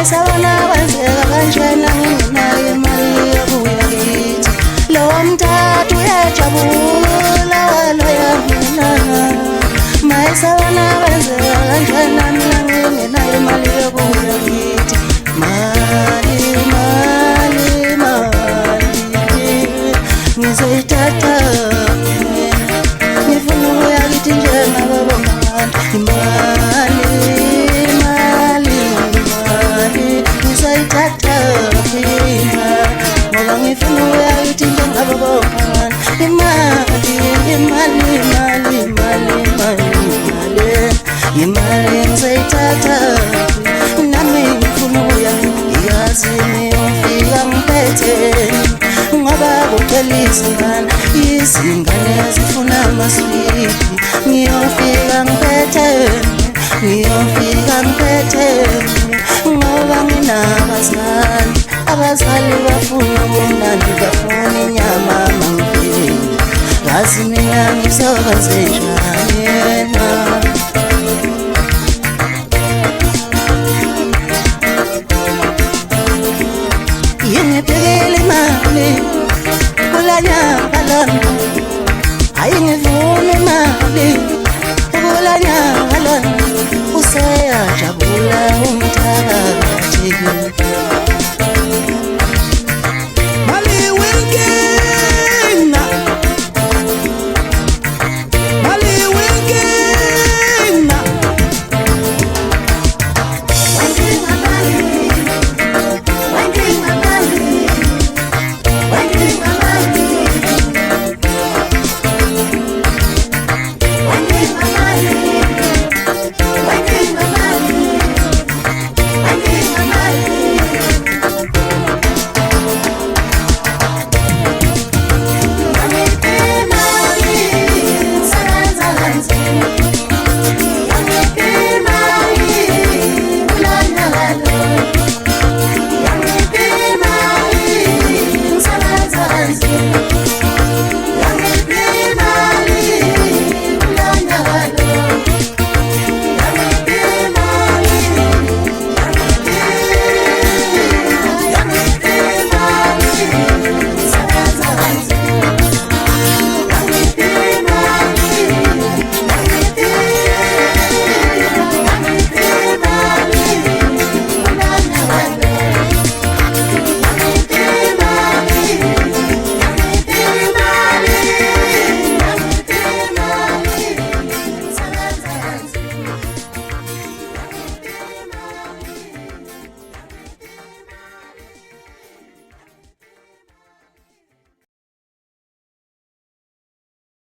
mayisabona kwenzeka kanjena ngingenayo imali yokuya kithi lowo mthathu uyajabula waloya mina mayisabona kwenzeka kanjena mina ngingenayo imali yokuya kithi mali ngizoyithatha ngifuna ukuya kithi njengabo bongani imali ngizoyithatha ngoba ngifuna ukuya kithi njengabo bongani imali ngizoyithatha nami ngifuna ukuya ngiyazi ngiyofika ngiphethe ngoba kugcwele izingane zifuna amaswidi ngiyofika ngiphethe ngoba nginabazali abazali bafuna ubumnandi bafuna inyama mangifile ngazi mina ngizokwenzenjani yena yingibhekele imali kulanyaka lona ayingivumi imali kulanyaka lona useyajabula umthakathi